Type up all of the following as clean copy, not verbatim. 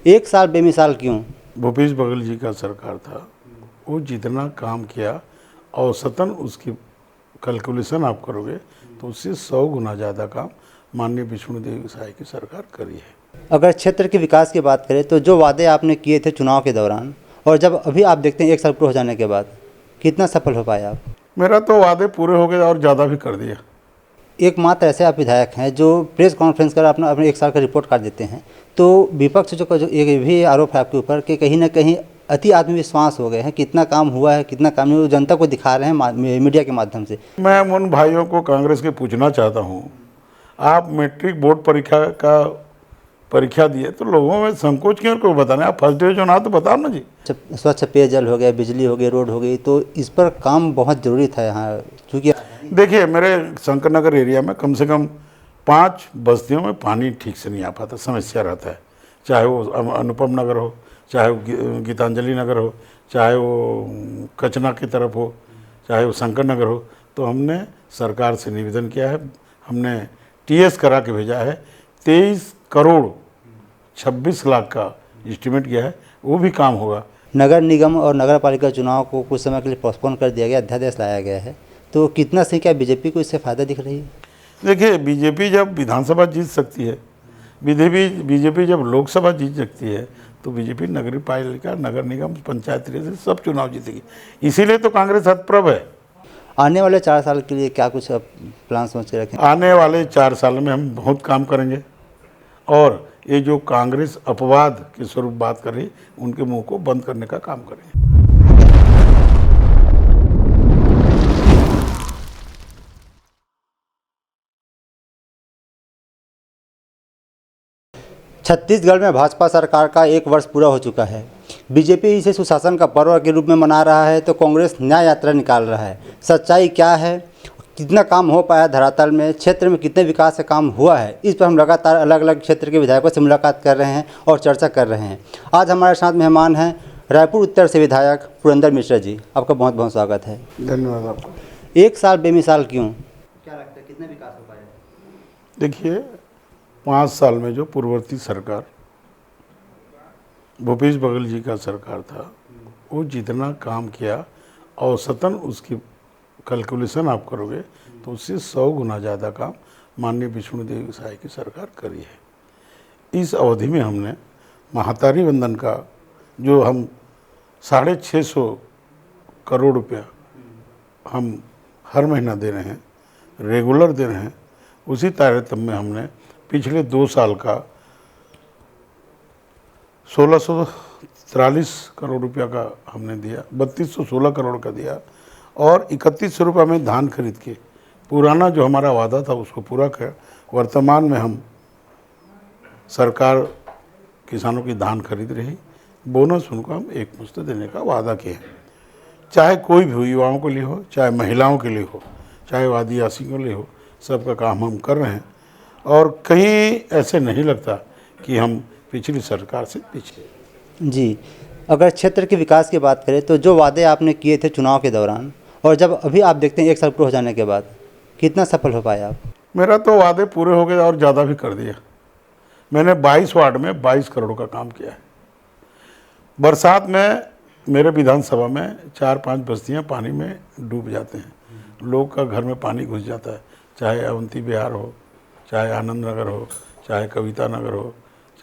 एक साल बेमिसाल क्यों? भूपेश बघेल जी का सरकार था, वो जितना काम किया औसतन उसकी कैलकुलेशन आप करोगे तो उससे 100 गुना ज़्यादा काम माननीय विष्णुदेव साय की सरकार करी है। अगर क्षेत्र के विकास की बात करें तो जो वादे आपने किए थे चुनाव के दौरान और जब अभी आप देखते हैं एक साल पूरा हो जाने के बाद, कितना सफल हो पाए आप? मेरा तो वादे पूरे हो गए और ज़्यादा भी कर दिया। एकमात्र ऐसे आप विधायक हैं जो प्रेस कॉन्फ्रेंस कर अपना अपने एक साल का रिपोर्ट कार्ड देते हैं। तो विपक्ष जो एक भी आरोप है आपके ऊपर कि कहीं ना कहीं अति आत्मविश्वास हो गए हैं, कितना काम हुआ है कितना काम नहीं, वो जनता को दिखा रहे हैं मीडिया के माध्यम से। मैं उन भाइयों को कांग्रेस के पूछना चाहता हूँ, आप मैट्रिक बोर्ड परीक्षा दिए तो लोगों में संकोच क्यों को बताना? आप फर्स्ट डिवीजन आ तो बताओ ना जी। स्वच्छ पेयजल हो गया, बिजली हो गई, रोड हो गई, तो इस पर काम बहुत ज़रूरी था यहाँ, क्योंकि देखिए मेरे शंकर नगर एरिया में कम से कम 5 बस्तियों में पानी ठीक से नहीं आ पाता, समस्या रहता है। चाहे वो अनुपम नगर हो, चाहे वो गीतांजलि नगर हो, चाहे वो कचना की तरफ हो, चाहे वो शंकर नगर हो। तो हमने सरकार से निवेदन किया है, हमने टीएस करा के भेजा है। 23 करोड़ 26 लाख का एस्टिमेट किया है, वो भी काम होगा। नगर निगम और नगर पालिका चुनाव को कुछ समय के लिए पोस्टपोन कर दिया गया, अध्यादेश लाया गया है, तो कितना सही क्या बीजेपी को इससे फ़ायदा दिख रही है? देखिए बीजेपी जब विधानसभा जीत सकती है, बीजेपी जब लोकसभा जीत सकती है, तो बीजेपी नगरीय पालिका, नगर निगम, पंचायत से सब चुनाव जीतेगी। इसीलिए तो कांग्रेस हतप्रभ है। आने वाले 4 साल के लिए क्या कुछ प्लान सोच के रखें? आने वाले 4 साल में हम बहुत काम करेंगे और ये जो कांग्रेस अपवाद के स्वरूप बात कर रही, उनके मुंह को बंद करने का काम करेंगे। छत्तीसगढ़ में भाजपा सरकार का 1 वर्ष पूरा हो चुका है। बीजेपी इसे सुशासन का पर्व के रूप में मना रहा है, तो कांग्रेस न्याय यात्रा निकाल रहा है। सच्चाई क्या है, कितना काम हो पाया धरातल में, क्षेत्र में कितने विकास का काम हुआ है, इस पर हम लगातार अलग अलग क्षेत्र के विधायकों से मुलाकात कर रहे हैं और चर्चा कर रहे हैं। आज हमारे साथ मेहमान हैं रायपुर उत्तर से विधायक पुरंदर मिश्रा जी। आपका बहुत बहुत स्वागत है। धन्यवाद आपको। 1 साल बेमिसाल क्यों? क्या लगता है कितने विकास हो पाया? देखिए 5 साल में जो पूर्ववर्ती सरकार भूपेश बघेल जी का सरकार था, वो जितना काम किया औसतन उसकी कैलकुलेशन आप करोगे तो उससे 100 गुना ज़्यादा काम माननीय विष्णुदेव साय की सरकार करी है। इस अवधि में हमने महातारी वंदन का जो हम 650 करोड़ रुपया हम हर महीना दे रहे हैं, रेगुलर दे रहे हैं, उसी तारतम्य में हमने पिछले 2 साल का 1643 करोड़ रुपया का हमने दिया, 3216 करोड़ का दिया और 3100 रुपये में धान खरीद के पुराना जो हमारा वादा था उसको पूरा किया। वर्तमान में हम सरकार किसानों की धान खरीद रही, बोनस उनको हम एकमुश्त देने का वादा किया है। चाहे कोई भी हो, युवाओं के लिए हो, चाहे महिलाओं के लिए हो, चाहे आदिवासी के लिए हो, सबका काम हम कर रहे हैं और कहीं ऐसे नहीं लगता कि हम पिछली सरकार से पीछे। जी, अगर क्षेत्र के विकास की बात करें तो जो वादे आपने किए थे चुनाव के दौरान और जब अभी आप देखते हैं एक साल पूरा हो जाने के बाद, कितना सफल हो पाए आप? मेरा तो वादे पूरे हो गए और ज़्यादा भी कर दिया। मैंने 22 वार्ड में 22 करोड़ का काम किया है। बरसात में मेरे विधानसभा में 4-5 बस्तियां पानी में डूब जाते हैं, लोग का घर में पानी घुस जाता है, चाहे अवंती विहार हो, चाहे आनंद नगर हो, चाहे कविता नगर हो,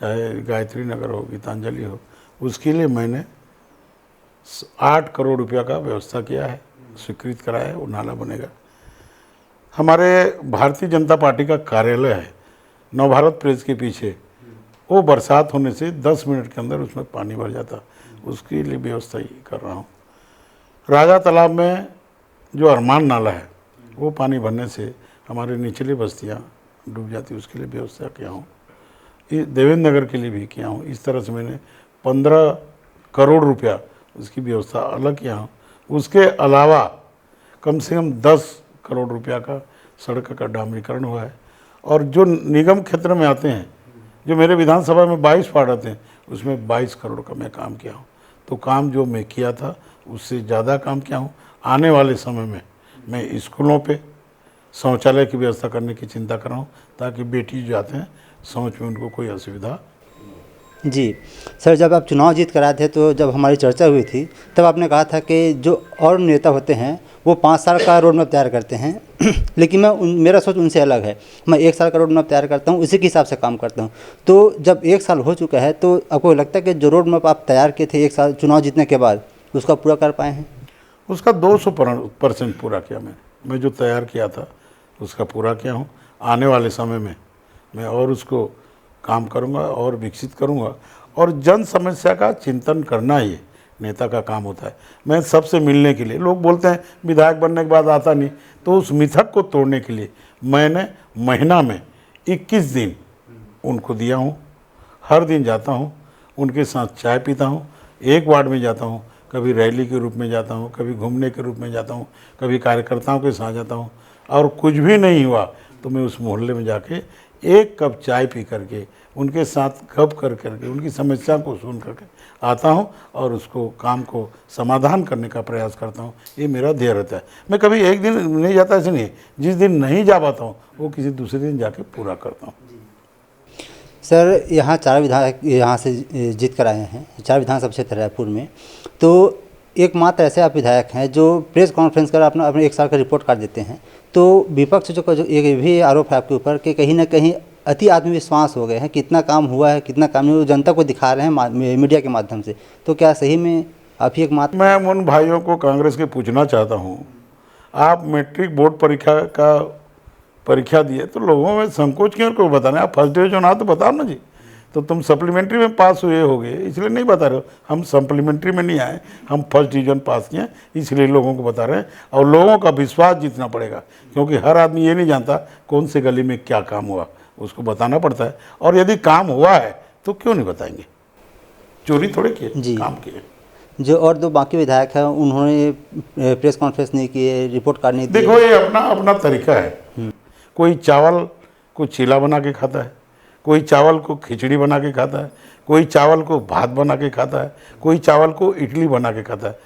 चाहे गायत्री नगर हो, गीतांजलि हो। उसके लिए मैंने 8 करोड़ रुपया का व्यवस्था किया है, स्वीकृत कराया है, वो नाला बनेगा। हमारे भारतीय जनता पार्टी का कार्यालय है नवभारत प्रेस के पीछे, वो बरसात होने से 10 मिनट के अंदर उसमें पानी भर जाता, उसके लिए व्यवस्था ही कर रहा हूँ। राजा तालाब में जो अरमान नाला है वो पानी भरने से हमारे निचली बस्तियाँ डूब जाती, उसके लिए व्यवस्था किया हूँ। देवेंद्र नगर के लिए भी किया हूँ। इस तरह से मैंने 15 करोड़ रुपया उसकी व्यवस्था अलग किया हूँ। उसके अलावा कम से कम 10 करोड़ रुपया का सड़क का डामरीकरण हुआ है और जो निगम क्षेत्र में आते हैं, जो मेरे विधानसभा में 22 वार्ड आते हैं, उसमें 22 करोड़ का मैं काम किया हूँ। तो काम जो मैं किया था उससे ज़्यादा काम किया हूँ। आने वाले समय में मैं स्कूलों पे शौचालय की व्यवस्था करने की चिंता कर रहा हूँ, ताकि बेटी जो आते हैं शौच में उनको कोई असुविधा। जी सर, जब आप चुनाव जीत कर आए थे तो जब हमारी चर्चा हुई थी तब आपने कहा था कि जो और नेता होते हैं वो 5 साल का रोड मैप तैयार करते हैं लेकिन मेरा सोच उनसे अलग है। मैं 1 साल का रोड मैप तैयार करता हूँ, उसी के हिसाब से काम करता हूँ। तो जब 1 साल हो चुका है तो आपको लगता है कि जो रोड मैप आप तैयार किए थे 1 साल चुनाव जीतने के बाद उसका पूरा कर पाए हैं? उसका 200% पूरा किया मैं जो तैयार किया था उसका पूरा किया हूँ। आने वाले समय में मैं और उसको काम करूँगा और विकसित करूँगा। और जन समस्या का चिंतन करना ही नेता का काम होता है। मैं सबसे मिलने के लिए, लोग बोलते हैं विधायक बनने के बाद आता नहीं, तो उस मिथक को तोड़ने के लिए मैंने महीना में 21 दिन उनको दिया हूँ। हर दिन जाता हूँ, उनके साथ चाय पीता हूँ, एक वार्ड में जाता हूँ, कभी रैली के रूप में जाता हूँ, कभी घूमने के रूप में जाता हूँ, कभी कार्यकर्ताओं के साथ जाता हूँ। और कुछ भी नहीं हुआ तो मैं उस मोहल्ले में जाके एक कप चाय पी करके उनके साथ गप कर करके उनकी समस्या को सुन करके आता हूँ और उसको काम को समाधान करने का प्रयास करता हूँ। ये मेरा ध्येय रहता है। मैं कभी एक दिन नहीं जाता, ऐसे नहीं। जिस दिन नहीं जा पाता हूँ वो किसी दूसरे दिन जाके पूरा करता हूँ। सर, यहाँ 4 विधायक यहाँ से जीत कर आए हैं, 4 विधानसभा क्षेत्र रायपुर में। तो एकमात्र ऐसे आप विधायक हैं जो प्रेस कॉन्फ्रेंस कर अपना अपने 1 साल का रिपोर्ट कार्ड देते हैं। तो विपक्ष जो एक भी आरोप है आपके ऊपर कि कहीं ना कहीं अति आत्मविश्वास हो गए हैं, कितना काम हुआ है कितना काम नहीं, वो जनता को दिखा रहे हैं मीडिया के माध्यम से। तो क्या सही में आप ही एकमात्र? मैं उन भाइयों को कांग्रेस के पूछना चाहता हूँ, आप मैट्रिक बोर्ड परीक्षा दिए तो लोगों में संकोच क्यों को बताना? आप फर्स्ट डिवीजन आ तो बताओ ना जी। तो तुम सप्लीमेंट्री में पास हुए होगे इसलिए नहीं बता रहे हो। हम सप्लीमेंट्री में नहीं आए, हम फर्स्ट डिवीजन पास किए इसलिए लोगों को बता रहे हैं। और लोगों का विश्वास जीतना पड़ेगा, क्योंकि हर आदमी ये नहीं जानता कौन से गली में क्या काम हुआ, उसको बताना पड़ता है। और यदि काम हुआ है तो क्यों नहीं बताएंगे? चोरी थोड़े किए, काम किए। जो और 2 बाकी विधायक हैं उन्होंने प्रेस कॉन्फ्रेंस नहीं किए, रिपोर्ट कार्ड नहीं दिए। देखो, ये अपना अपना तरीका है। कोई चावल को चीला बना के खाता है, कोई चावल को खिचड़ी बना के खाता है, कोई चावल को भात बना के खाता है, कोई चावल को इडली बना के खाता है।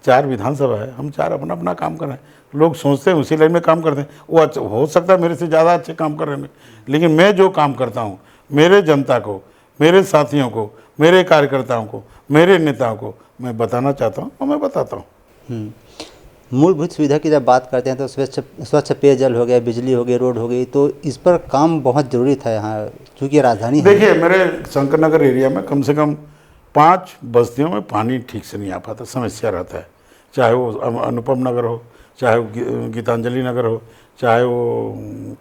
4 विधानसभा है, हम 4 अपना अपना काम कर रहे हैं। लोग सोचते हैं उसी लाइन में काम करते हैं, वो अच्छा हो सकता है मेरे से ज़्यादा अच्छे काम कर रहे हैं, लेकिन मैं जो काम करता हूँ मेरे जनता को, मेरे साथियों को, मेरे कार्यकर्ताओं को, मेरे नेताओं को मैं बताना चाहता हूँ और मैं बताता हूँ। मूलभूत सुविधा की जब बात करते हैं तो स्वच्छ पेयजल हो गया, बिजली हो गई, रोड हो गई, तो इस पर काम बहुत ज़रूरी था यहाँ, क्योंकि राजधानी है। देखिए, मेरे शंकर नगर एरिया में कम से कम 5 बस्तियों में पानी ठीक से नहीं आ पाता, समस्या रहता है। चाहे वो अनुपम नगर हो, चाहे वो गीतांजलि नगर हो, चाहे वो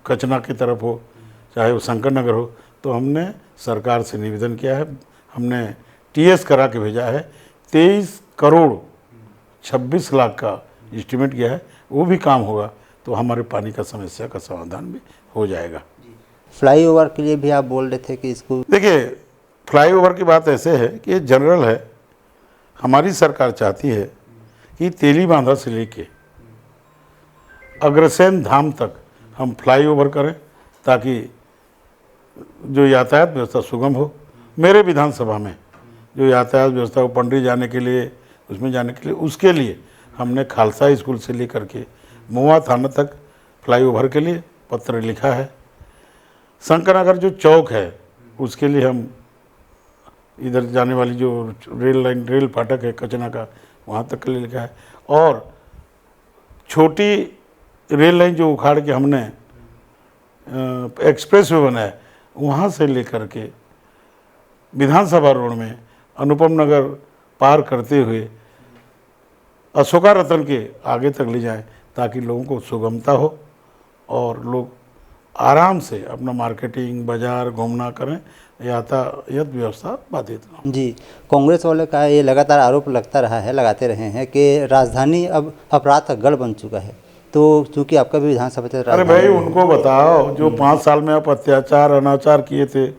कचना की तरफ हो, चाहे वो शंकर नगर हो। तो हमने सरकार से निवेदन किया है, हमने TS करा के भेजा है। 23 करोड़ 26 लाख का एस्टिमेट किया है, वो भी काम होगा तो हमारे पानी का समस्या का समाधान भी हो जाएगा। फ्लाईओवर के लिए भी आप बोल रहे थे कि इसको, देखिए, फ्लाईओवर की बात ऐसे है कि ये जनरल है। हमारी सरकार चाहती है कि तेली बांधा से लेके अग्रसेन धाम तक हम फ्लाईओवर करें ताकि जो यातायात व्यवस्था सुगम हो। मेरे विधानसभा में जो यातायात व्यवस्था हो, पंडरी जाने के लिए, उसमें जाने के लिए, उसके लिए हमने खालसा स्कूल से लेकर के मुआ थाना तक फ्लाईओवर के लिए पत्र लिखा है। शंकर नगर जो चौक है उसके लिए हम इधर जाने वाली जो रेल फाटक है कचना का, वहाँ तक के लिए लिखा है। और छोटी रेल लाइन जो उखाड़ के हमने एक्सप्रेस वे बनाया, वहाँ से लेकर के विधानसभा रोड में अनुपम नगर पार करते हुए अशोका रतन के आगे तक ले जाएं ताकि लोगों को सुगमता हो और लोग आराम से अपना मार्केटिंग, बाजार घूमना करें, यातायात व्यवस्था बाधित ना हो। जी, कांग्रेस वाले का ये लगातार आरोप लगता रहा है, लगाते रहे हैं कि राजधानी अब अपराध का गढ़ बन चुका है। तो चूंकि आपका भी विधानसभा क्षेत्र अरे भाई, उनको बताओ जो 5 साल में आप अत्याचार अनाचार किए थे।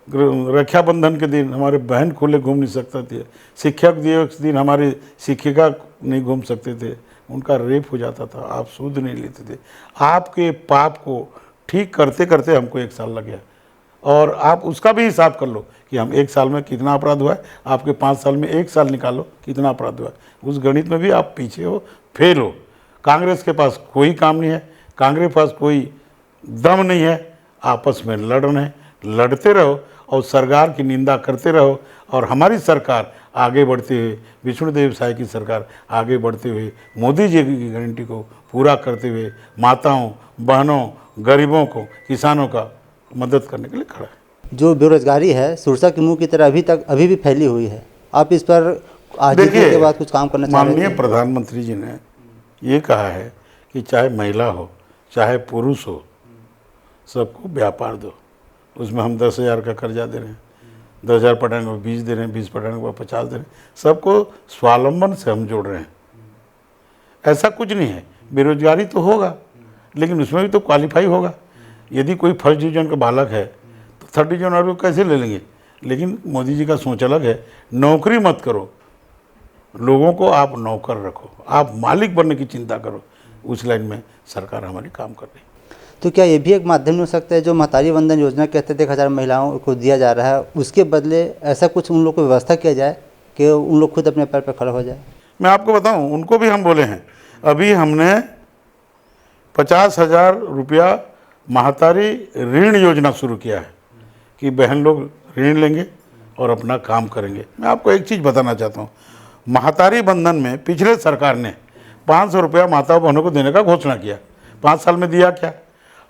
रक्षाबंधन के दिन हमारे बहन खुले घूम नहीं सकते थे, शिक्षक दिवस दिन हमारी शिक्षिका नहीं घूम सकते थे, उनका रेप हो जाता था, आप सूद नहीं लेते थे। आपके पाप को ठीक करते करते हमको 1 साल लग गया। और आप उसका भी हिसाब कर लो कि हम 1 साल में कितना अपराध हुआ है, आपके 5 साल में 1 साल निकालो कितना अपराध हुआ है। उस गणित में भी आप पीछे हो, फेल हो। कांग्रेस के पास कोई काम नहीं है, कांग्रेस के पास कोई दम नहीं है, आपस में लड़ रहे हैं, लड़ते रहो और सरकार की निंदा करते रहो। और हमारी सरकार आगे बढ़ते हुए, विष्णुदेव साय की सरकार आगे बढ़ते हुए, मोदी जी की गारंटी को पूरा करते हुए माताओं, बहनों, गरीबों को, किसानों का मदद करने के लिए खड़ा है। जो बेरोजगारी है सुरसा के मुंह की तरह अभी भी फैली हुई है, आप इस पर आज के बाद कुछ काम करना चाह रहे माननीय थे? प्रधानमंत्री जी ने ये कहा है कि चाहे महिला हो चाहे पुरुष हो, सबको व्यापार दो। उसमें हम 10,000 का कर्जा दे रहे हैं, 10,000 पटाने को 20 दे रहे हैं, 20 पटाने को 50 दे रहे हैं। सबको स्वावलंबन से हम जोड़ रहे हैं। ऐसा कुछ नहीं है, बेरोजगारी तो होगा लेकिन उसमें भी तो क्वालिफाई होगा। यदि कोई फर्स्ट डिवीजन का बालक है तो थर्ड डिवीजन वाले को कैसे ले लेंगे? लेकिन मोदी जी का सोच अलग है। नौकरी मत करो, लोगों को आप नौकर रखो, आप मालिक बनने की चिंता करो। उस लाइन में सरकार हमारी काम कर रही है। तो क्या ये भी एक माध्यम हो सकता है, जो महतारी वंदन योजना कहते थे 1,000 महिलाओं को दिया जा रहा है, उसके बदले ऐसा कुछ उन लोग को व्यवस्था किया जाए कि उन लोग खुद अपने पैर पर खड़ा हो जाए? मैं आपको बताऊं, उनको भी हम बोले हैं। अभी हमने 50,000 रुपया महतारी ऋण योजना शुरू किया है कि बहन लोग ऋण लेंगे और अपना काम करेंगे। मैं आपको एक चीज़ बताना चाहता हूँ, महतारी बंधन में पिछले सरकार ने 500 रुपया माता बहनों को देने का घोषणा किया। 5 साल में दिया क्या?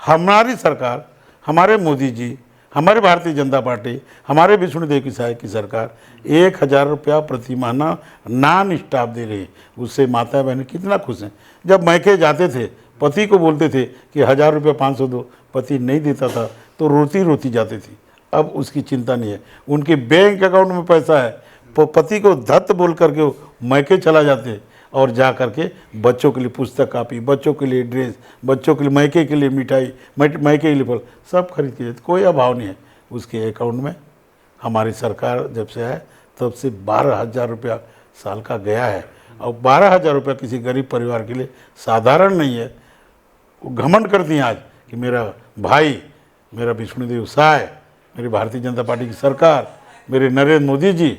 हमारी सरकार, हमारे मोदी जी, हमारे भारतीय जनता पार्टी, हमारे विष्णुदेव की साय की सरकार 1,000 रुपया प्रति महीना नॉन स्टॉप दे रही है। उससे माता बहन कितना खुश हैं। जब मैके जाते थे, पति को बोलते थे कि 1,000 रुपया 500 दो, पति नहीं देता था तो रोती रोती जाती थी। अब उसकी चिंता नहीं है, उनके बैंक अकाउंट में पैसा है। पति को धत बोल करके वो मैके चला जाते और जा करके बच्चों के लिए पुस्तक कापी, बच्चों के लिए ड्रेस, बच्चों के लिए मैके के लिए मिठाई, मैके के लिए फल, सब खरीद के देते। कोई अभाव नहीं है उसके अकाउंट में। हमारी सरकार जब से है तब से 12,000 रुपया साल का गया है। और 12,000 रुपया किसी गरीब परिवार के लिए साधारण नहीं है। वो घमंड करती हैं आज कि मेरा भाई, मेरा विष्णुदेव साय, मेरी भारतीय जनता पार्टी की सरकार, मेरे नरेंद्र मोदी जी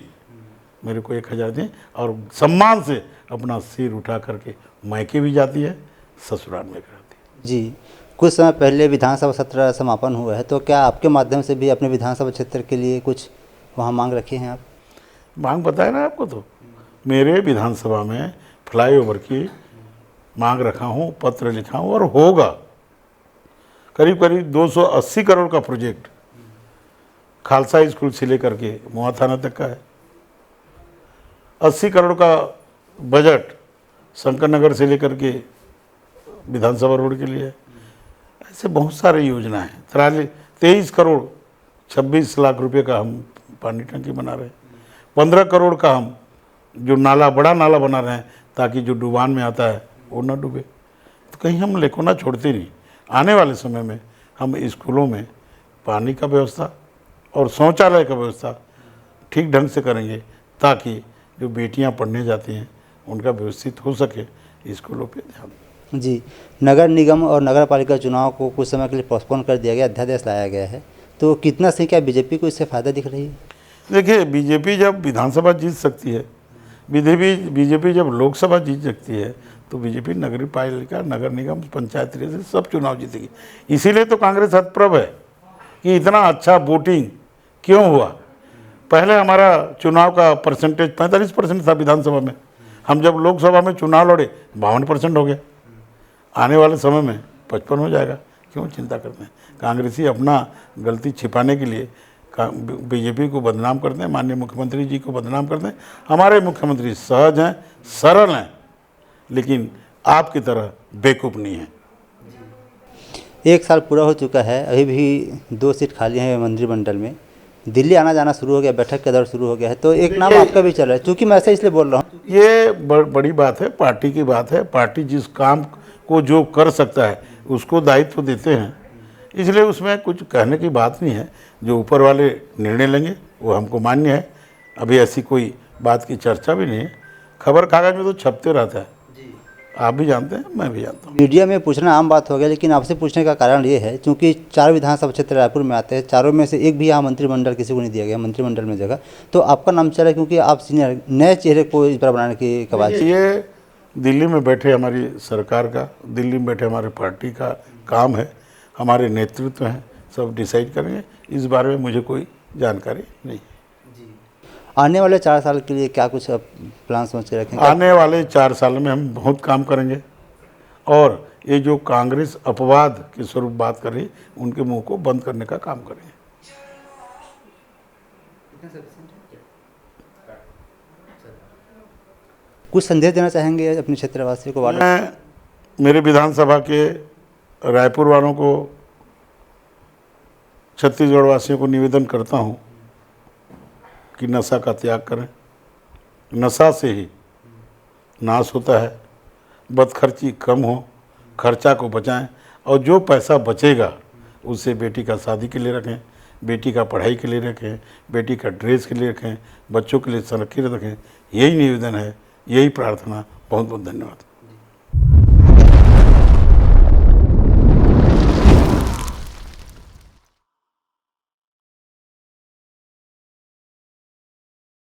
मेरे को 1,000 दें। और सम्मान से अपना सिर उठा करके मैके भी जाती है, ससुराल में करती है। जी, कुछ समय पहले विधानसभा सत्र समापन हुआ है, तो क्या आपके माध्यम से भी अपने विधानसभा क्षेत्र के लिए कुछ वहाँ मांग रखी हैं आप? मांग बताया ना आपको, तो मेरे विधानसभा में फ्लाईओवर की मांग रखा हूँ, पत्र लिखा हूँ और होगा। करीब करीब 280 करोड़ का प्रोजेक्ट खालसा स्कूल से लेकर के मोहा थाना तक का है। 80 करोड़ का बजट शंकर नगर से लेकर के विधानसभा रोड के लिए है। ऐसे बहुत सारे योजना है। 23 करोड़ 26 लाख रुपए का हम पानी टंकी बना रहे हैं। 15 करोड़ का हम जो नाला, बड़ा नाला बना रहे हैं ताकि जो डुबान में आता है वो ना डूबे। तो कहीं हम लेकोना छोड़ते नहीं। आने वाले समय में हम स्कूलों में पानी का व्यवस्था और शौचालय का व्यवस्था ठीक ढंग से करेंगे ताकि जो बेटियां पढ़ने जाती हैं उनका व्यवस्थित हो सके। स्कूलों पे ध्यान। जी, नगर निगम और नगर पालिका चुनाव को कुछ समय के लिए पोस्टपोन कर दिया गया, अध्यादेश लाया गया है, तो कितना से क्या बीजेपी को इससे फ़ायदा दिख रही है? देखिए, बीजेपी जब विधानसभा जीत सकती है, बीजेपी जब लोकसभा जीत सकती है, तो बीजेपी नगरीय पालिका, नगर निगम, पंचायत से सब चुनाव जीतेगी। इसीलिए तो कांग्रेस हतप्रभ है कि इतना अच्छा वोटिंग क्यों हुआ। पहले हमारा चुनाव का परसेंटेज 45% था विधानसभा में। हम जब लोकसभा में चुनाव लड़े 52% हो गया। आने वाले समय में 55 हो जाएगा। क्यों चिंता करते हैं? कांग्रेसी अपना गलती छिपाने के लिए बीजेपी को बदनाम करते हैं, माननीय मुख्यमंत्री जी को बदनाम करते हैं। हमारे मुख्यमंत्री सहज हैं, सरल हैं, लेकिन आपकी तरह बेवकूफ़ नहीं है। 1 साल पूरा हो चुका है, अभी भी 2 सीट खाली हैं मंत्रिमंडल में। दिल्ली आना जाना शुरू हो गया, बैठक का दौर शुरू हो गया है, तो एक नाम आपका भी चल रहा है। चूँकि मैं ऐसे इसलिए बोल रहा हूँ, ये बड़ी बात है, पार्टी की बात है। पार्टी जिस काम को जो कर सकता है उसको दायित्व देते हैं, इसलिए उसमें कुछ कहने की बात नहीं है। जो ऊपर वाले निर्णय लेंगे वो हमको मान्य है। अभी ऐसी कोई बात की चर्चा भी नहीं है। खबर कागज में तो छपते रहता है, आप भी जानते हैं, मैं भी जानता हूँ। मीडिया में पूछना आम बात हो गया, लेकिन आपसे पूछने का कारण ये है क्योंकि 4 विधानसभा क्षेत्र रायपुर में आते हैं, चारों में से एक भी यहाँ मंत्रिमंडल किसी को नहीं दिया गया, मंत्रिमंडल में जगह, तो आपका नाम चला क्योंकि आप सीनियर नए चेहरे को इस बार बनाने की कवायद। ये दिल्ली में बैठे हमारी सरकार का, दिल्ली में बैठे हमारे पार्टी का काम है। हमारे नेतृत्व हैं, सब डिसाइड करेंगे। इस बारे में मुझे कोई जानकारी नहीं है। आने वाले 4 साल के लिए क्या कुछ अब प्लान सोच के रखें? आने वाले 4 साल में हम बहुत काम करेंगे और ये जो कांग्रेस अपवाद के स्वरूप बात कर रही उनके मुंह को बंद करने का काम करेंगे। कुछ संदेश देना चाहेंगे अपने क्षेत्रवासियों को? वार्ड मैं मेरे विधानसभा के रायपुर वालों को, छत्तीसगढ़ वासियों को निवेदन करता हूँ कि नशा का त्याग करें। नशा से ही नाश होता है। बदखर्ची कम हो, खर्चा को बचाएं और जो पैसा बचेगा उससे बेटी का शादी के लिए रखें, बेटी का पढ़ाई के लिए रखें, बेटी का ड्रेस के लिए रखें, बच्चों के लिए संरक्षित रखें। यही निवेदन है, यही प्रार्थना। बहुत बहुत धन्यवाद।